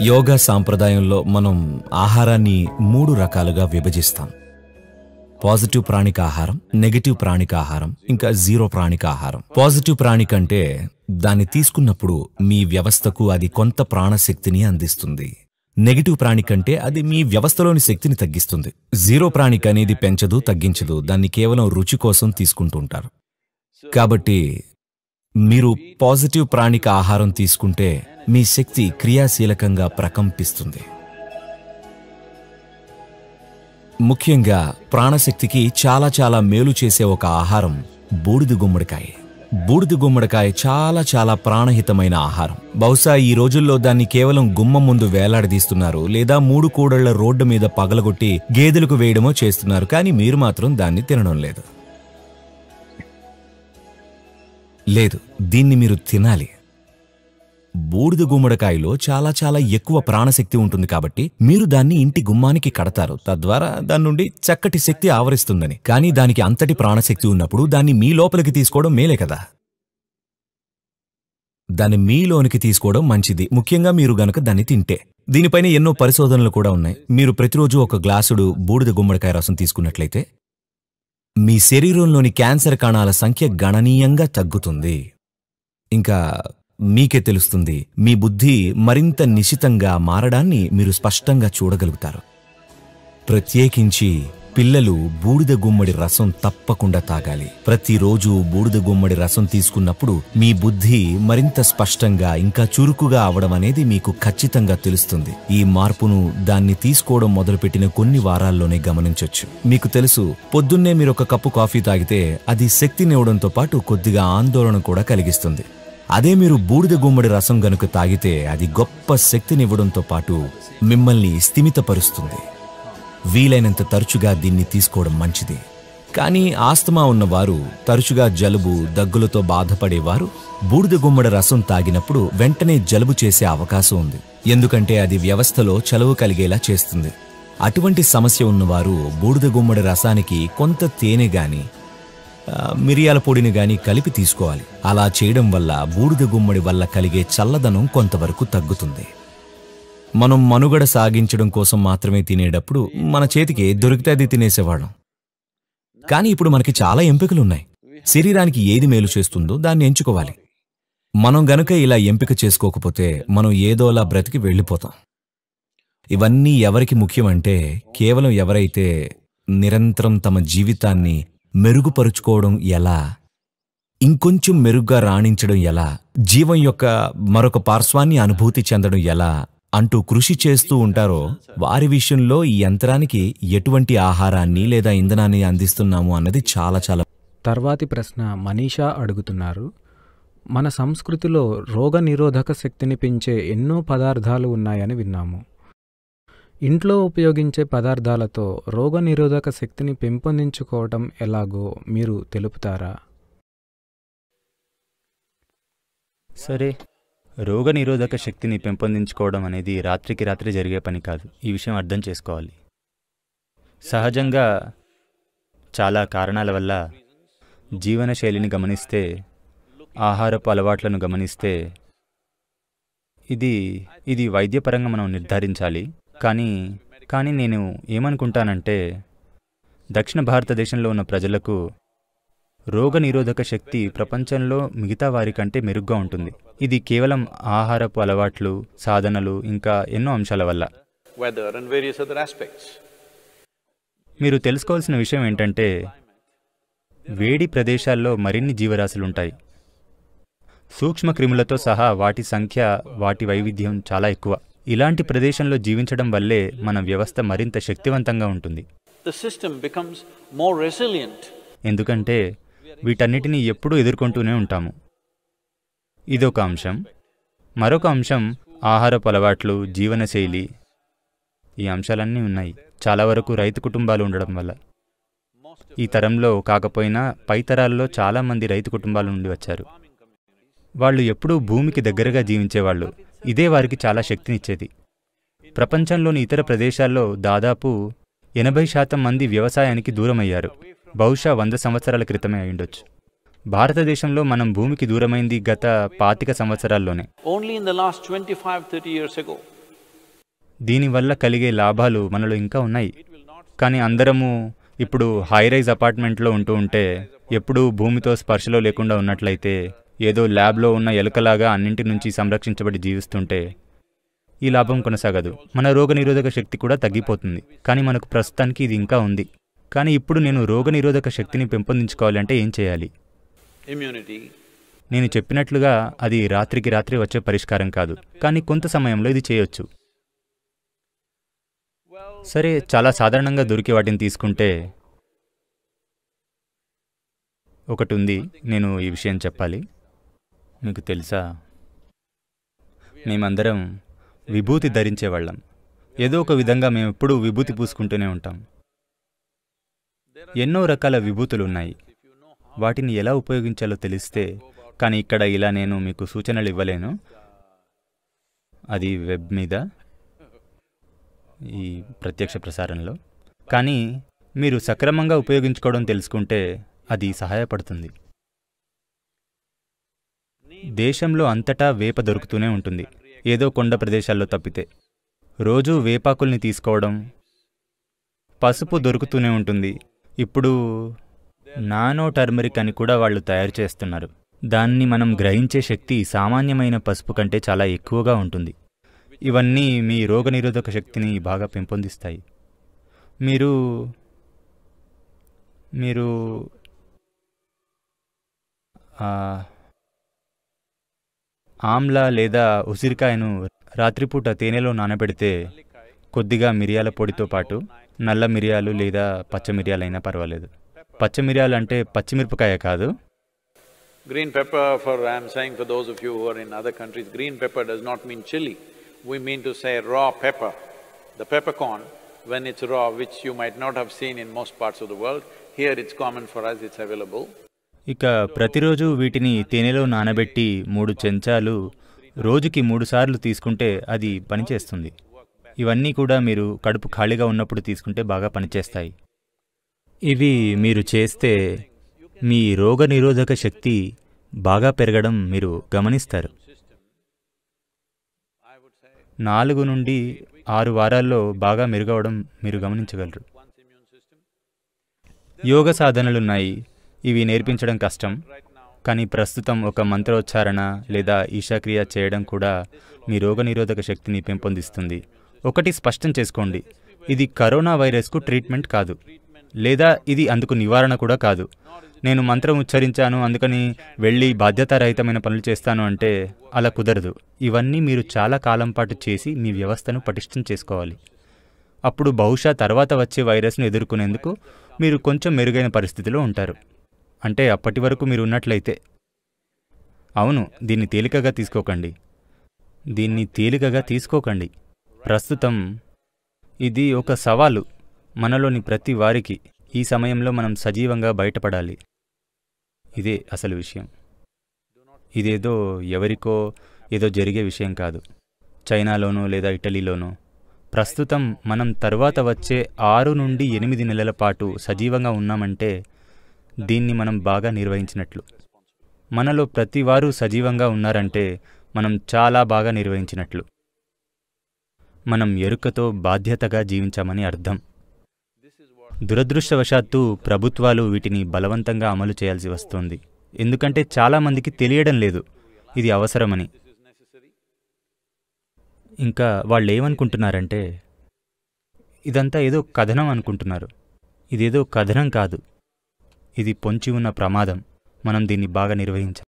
యోగా సాంప్రదాయంలో మనం ఆహారాన్ని 3 రకాలుగా విభజిస్తాం. పాజిటివ్ ప్రాణిక ఆహారం, నెగటివ్ ప్రాణిక ఆహారం, ఇంకా జీరో ప్రాణిక ఆహారం. పాజిటివ్ ప్రాణిక అంటే దాన్ని తీసుకున్నప్పుడు మీ వ్యవస్థకు అది కొంత ప్రాణశక్తిని అందిస్తుంది. నెగటివ్ ప్రాణిక అంటే అది మీ వ్యవస్థలోని శక్తిని తగ్గిస్తుంది. జీరో ప్రాణిక అనేది పెంచదు, తగ్గించదు, దాన్ని కేవలం రుచి కోసం తీసుకుంటుంటారు. కాబట్టి మీరు పాజిటివ్ ప్రాణిక ఆహారం తీసుకుంటే మీ శక్తి క్రియాశీలకంగా ప్రకంపిస్తుంది. ముఖ్యంగా ప్రాణశక్తికి చాలా చాలా మేలు చేసే ఒక ఆహారం బూడిద గుమ్మడికాయ. బూడిద గుమ్మడికాయ చాలా ప్రాణహితమైన ఆహారం. బహుశా ఈ రోజుల్లో దాన్ని కేవలం గుమ్మం ముందు వేలాడదీస్తున్నారు, లేదా 3 కూడళ్ల రోడ్డు మీద పగలగొట్టి గేదెలకు వేయడమో చేస్తున్నారు. కానీ మీరు మాత్రం దాన్ని తినడం లేదు. దీన్ని మీరు తినాలి. బూడిద గుమ్మడికాయలో చాలా ఎక్కువ ప్రాణశక్తి ఉంటుంది కాబట్టి మీరు దాన్ని ఇంటి గుమ్మానికి కడతారు, తద్వారా దాని నుండి చక్కటి శక్తి ఆవరిస్తుందని. కానీ దానికి అంతటి ప్రాణశక్తి ఉన్నప్పుడు దాన్ని మీ లోపలికి తీసుకోవడం మేలే కదా. దాన్ని మీలోనికి తీసుకోవడం మంచిది, ముఖ్యంగా మీరు గనక దాన్ని తింటే. దీనిపైన ఎన్నో పరిశోధనలు కూడా ఉన్నాయి. మీరు ప్రతిరోజు ఒక గ్లాసుడు బూడిద గుమ్మడికాయ రసం తీసుకున్నట్లయితే మీ శరీరంలోని క్యాన్సర్ కణాల సంఖ్య గణనీయంగా తగ్గుతుంది. ఇంకా మీకే తెలుస్తుంది, మీ బుద్ధి మరింత నిశితంగా మారడాన్ని మీరు స్పష్టంగా చూడగలుగుతారు. ప్రత్యేకించి పిల్లలు బూడిద గుమ్మడి రసం తప్పకుండా తాగాలి. ప్రతిరోజు బూడిద గుమ్మడి రసం తీసుకున్నప్పుడు మీ బుద్ధి మరింత స్పష్టంగా ఇంకా చురుకుగా అవడం అనేది మీకు ఖచ్చితంగా తెలుస్తుంది. ఈ మార్పును దాన్ని తీసుకోవడం మొదలుపెట్టిన కొన్ని వారాల్లోనే గమనించొచ్చు. మీకు తెలుసు, పొద్దున్నే మీరు ఒక కప్పు కాఫీ తాగితే అది శక్తినివ్వడంతో పాటు కొద్దిగా ఆందోళన కూడా కలిగిస్తుంది. అదే మీరు బూడిద గుమ్మడి రసం గనుక తాగితే అది గొప్ప శక్తినివ్వడంతో పాటు మిమ్మల్ని స్థిమితపరుస్తుంది. వీలైనంత తరచుగా దీన్ని తీసుకోవడం మంచిది. కానీ ఆస్తమా ఉన్నవారు, తరచుగా జలుబు దగ్గులతో బాధపడేవారు బూడిద గుమ్మడి రసం తాగినప్పుడు వెంటనే జలుబు చేసే అవకాశం ఉంది. ఎందుకంటే అది వ్యవస్థలో చలువ కలిగేలా చేస్తుంది. అటువంటి సమస్య ఉన్నవారు బూడిద గుమ్మడి రసానికి కొంత తేనె గాని మిరియాల పొడిని గాని కలిపి తీసుకోవాలి. అలా చేయడం వల్ల బూడిద గుమ్మడి వల్ల కలిగే చల్లదనం కొంతవరకు తగ్గుతుంది. మనం మనుగడ సాగించడం కోసం మాత్రమే తినేటప్పుడు మన చేతికి దొరికితే అది తినేసేవాళ్ళం. కానీ ఇప్పుడు మనకి చాలా ఎంపికలున్నాయి. శరీరానికి ఏది మేలు చేస్తుందో దాన్ని ఎంచుకోవాలి. మనం గనుక ఇలా ఎంపిక చేసుకోకపోతే మనం ఏదోలా బ్రతికి వెళ్ళిపోతాం. ఇవన్నీ ఎవరికి ముఖ్యమంటే కేవలం ఎవరైతే నిరంతరం తమ జీవితాన్ని మెరుగుపరుచుకోవడం ఎలా, ఇంకొంచెం మెరుగ్గా రాణించడం ఎలా, జీవం యొక్క మరొక పార్శ్వాన్ని అనుభూతి చెందడం ఎలా అంటూ కృషి చేస్తూ ఉంటారో వారి విషయంలో ఈ యంత్రానికి ఎటువంటి ఆహారాన్ని లేదా ఇంధనాన్ని అందిస్తున్నాము అన్నది చాలా. తర్వాతి ప్రశ్న మనీషా అడుగుతున్నారు. మన సంస్కృతిలో రోగ నిరోధక శక్తిని పెంచే ఎన్నో పదార్థాలు ఉన్నాయని విన్నాము. ఇంట్లో ఉపయోగించే పదార్థాలతో రోగ నిరోధక శక్తిని పెంపొందించుకోవటం ఎలాగో మీరు తెలుపుతారా? సరే, రోగ నిరోధక శక్తిని పెంపొందించుకోవడం అనేది రాత్రికి రాత్రి జరిగే పని కాదు. ఈ విషయం అర్థం చేసుకోవాలి. సహజంగా చాలా కారణాల వల్ల జీవనశైలిని గమనిస్తే, ఆహారపు అలవాట్లను గమనిస్తే ఇది వైద్యపరంగా మనం నిర్ధారించాలి. కానీ నేను ఏమనుకుంటానంటే, దక్షిణ భారతదేశంలో ఉన్న ప్రజలకు రోగ నిరోధక శక్తి ప్రపంచంలో మిగతా వారి కంటే మెరుగ్గా ఉంటుంది. ఇది కేవలం ఆహారపు అలవాట్లు, సాధనలు, ఇంకా ఎన్నో అంశాల వల్ల. మీరు తెలుసుకోవాల్సిన విషయం ఏంటంటే, వేడి ప్రదేశాల్లో మరిన్ని జీవరాశులుంటాయి. సూక్ష్మ క్రిములతో సహా వాటి సంఖ్య, వాటి వైవిధ్యం చాలా ఎక్కువ. ఇలాంటి ప్రదేశంలో జీవించడం వల్లే మన వ్యవస్థ మరింత శక్తివంతంగా ఉంటుంది. ఎందుకంటే వీటన్నిటినీ ఎప్పుడూ ఎదుర్కొంటూనే ఉంటాము. ఇదొక అంశం. మరొక అంశం ఆహారపు అలవాట్లు, జీవనశైలి. ఈ అంశాలన్నీ ఉన్నాయి. చాలా వరకు రైతు కుటుంబాలు ఉండడం వల్ల. ఈ తరంలో కాకపోయినా పై తరాల్లో చాలామంది రైతు కుటుంబాల నుండి వచ్చారు. వాళ్ళు ఎప్పుడూ భూమికి దగ్గరగా జీవించేవాళ్ళు. ఇదే వారికి చాలా శక్తినిచ్చేది. ప్రపంచంలోని ఇతర ప్రదేశాల్లో దాదాపు 80% మంది వ్యవసాయానికి దూరమయ్యారు. బహుశా 100 సంవత్సరాల క్రితమే అయ్యుండొచ్చు. భారతదేశంలో మనం భూమికి దూరమైంది గత 25 సంవత్సరాల్లోనే. దీనివల్ల కలిగే లాభాలు మనలో ఇంకా ఉన్నాయి. కానీ అందరము ఇప్పుడు హైరైజ్ అపార్ట్మెంట్లో ఉంటూ ఉంటే, ఎప్పుడూ భూమితో స్పర్శలో లేకుండా ఉన్నట్లయితే, ఏదో ల్యాబ్లో ఉన్న ఎలుకలాగా అన్నింటి నుంచి సంరక్షించబడి జీవిస్తుంటే ఈ లాభం కొనసాగదు. మన రోగనిరోధక శక్తి కూడా తగ్గిపోతుంది. కానీ మనకు ప్రస్తుతానికి ఇది ఇంకా ఉంది. కానీ ఇప్పుడు నేను రోగనిరోధక శక్తిని పెంపొందించుకోవాలంటే ఏం చేయాలి? నేను చెప్పినట్లుగా అది రాత్రికి రాత్రి వచ్చే పరిష్కారం కాదు, కానీ కొంత సమయంలో ఇది చేయొచ్చు. సరే, చాలా సాధారణంగా దొరికే వాటిని తీసుకుంటే ఒకటి ఉంది. నేను ఈ విషయం చెప్పాలి. మీకు తెలుసా, మేమందరం విభూతి ధరించేవాళ్ళం. ఏదో ఒక విధంగా మేము ఎప్పుడూ విభూతి పూసుకుంటూనే ఉంటాం. ఎన్నో రకాల విభూతులు ఉన్నాయి. వాటిని ఎలా ఉపయోగించాలో తెలిస్తే, కానీ ఇక్కడ ఇలా నేను మీకు సూచనలు ఇవ్వలేను. అది వెబ్ మీద, ఈ ప్రత్యక్ష ప్రసారంలో. కానీ మీరు సక్రమంగా ఉపయోగించుకోవడం తెలుసుకుంటే అది సహాయపడుతుంది. దేశంలో అంతటా వేప దొరుకుతూనే ఉంటుంది, ఏదో కొండ ప్రదేశాల్లో తప్పితే. రోజూ వేపాకుల్ని తీసుకోవడం, పసుపు దొరుకుతూనే ఉంటుంది. ఇప్పుడు నానో టర్మరిక్ అని కూడా వాళ్ళు తయారు చేస్తున్నారు. దాన్ని మనం గ్రహించే శక్తి సామాన్యమైన పసుపు కంటే చాలా ఎక్కువగా ఉంటుంది. ఇవన్నీ మీ రోగనిరోధక శక్తిని బాగా పెంపొందిస్తాయి. మీరు మీరు ఆమ్లా లేదా ఉసిరికాయను రాత్రిపూట తేనెలో నానబెడితే కొద్దిగా మిరియాల పొడితో పాటు నల్ల మిరియాలు లేదా పచ్చ మిరియాలైనా పర్వాలేదు. పచ్చ మిరియాలు అంటే పచ్చిమిరపకాయ కాదు. Green pepper, I am saying for those of you who are in other countries, green pepper does not mean chili. We mean to say raw pepper. The peppercorn, when it's raw, which you might not have seen in most parts of the world, here it's common for us, it's available. ఇక ప్రతిరోజు వీటిని తేనెలో నానబెట్టి 3 చెంచాలు రోజుకి 3 సార్లు తీసుకుంటే అది పనిచేస్తుంది. ఇవన్నీ కూడా మీరు కడుపు ఖాళీగా ఉన్నప్పుడు తీసుకుంటే బాగా పనిచేస్తాయి. ఇవి మీరు చేస్తే మీ రోగనిరోధక శక్తి బాగా పెరగడం మీరు గమనిస్తారు. 4 నుండి 6 వారాల్లో బాగా మెరుగవడం మీరు గమనించగలరు. యోగ సాధనలున్నాయి. ఇవి నేర్పించడం కష్టం, కానీ ప్రస్తుతం ఒక మంత్రోచ్చారణ లేదా ఈశాక్రియ చేయడం కూడా మీ రోగనిరోధక శక్తిని పెంపొందిస్తుంది. ఒకటి స్పష్టం చేసుకోండి, ఇది కరోనా వైరస్కు ట్రీట్మెంట్ కాదు, లేదా ఇది అందుకు నివారణ కూడా కాదు. నేను మంత్రం ఉచ్చరించాను అందుకని వెళ్ళి బాధ్యతారహితమైన పనులు చేస్తాను అంటే అలా కుదరదు. ఇవన్నీ మీరు చాలా కాలం పాటు చేసి మీ వ్యవస్థను పటిష్టం చేసుకోవాలి. అప్పుడు బహుశా తర్వాత వచ్చే వైరస్ను ఎదుర్కొనేందుకు మీరు కొంచెం మెరుగైన పరిస్థితిలో ఉంటారు. అంటే అప్పటి వరకు మీరు ఉన్నట్లయితే. అవును, దీన్ని తేలికగా తీసుకోకండి. ప్రస్తుతం ఇది ఒక సవాలు మనలోని ప్రతి వారికి. ఈ సమయంలో మనం సజీవంగా బయటపడాలి. ఇదే అసలు విషయం. ఇదేదో ఎవరికో ఏదో జరిగే విషయం కాదు. చైనాలోనో లేదా ఇటలీలోనో. ప్రస్తుతం మనం తర్వాత వచ్చే 6 నుండి 8 నెలల పాటు సజీవంగా ఉన్నామంటే దీన్ని మనం బాగా నిర్వహించినట్లు. మనలో ప్రతి వారు సజీవంగా ఉన్నారంటే మనం చాలా బాగా నిర్వహించినట్లు. మనం ఎరుకతో బాధ్యతగా జీవించామని అర్థం. దురదృష్టవశాత్తు ప్రభుత్వాలు వీటిని బలవంతంగా అమలు చేయాల్సి వస్తోంది. ఎందుకంటే చాలామందికి తెలియడం లేదు ఇది అవసరమని. ఇంకా వాళ్ళేమనుకుంటున్నారంటే ఇదంతా ఏదో కథనం అనుకుంటున్నారు. ఇదేదో కథనం కాదు, ఇది పొంచి ఉన్న ప్రమాదం. మనం దీన్ని బాగా నిర్వహించాలి.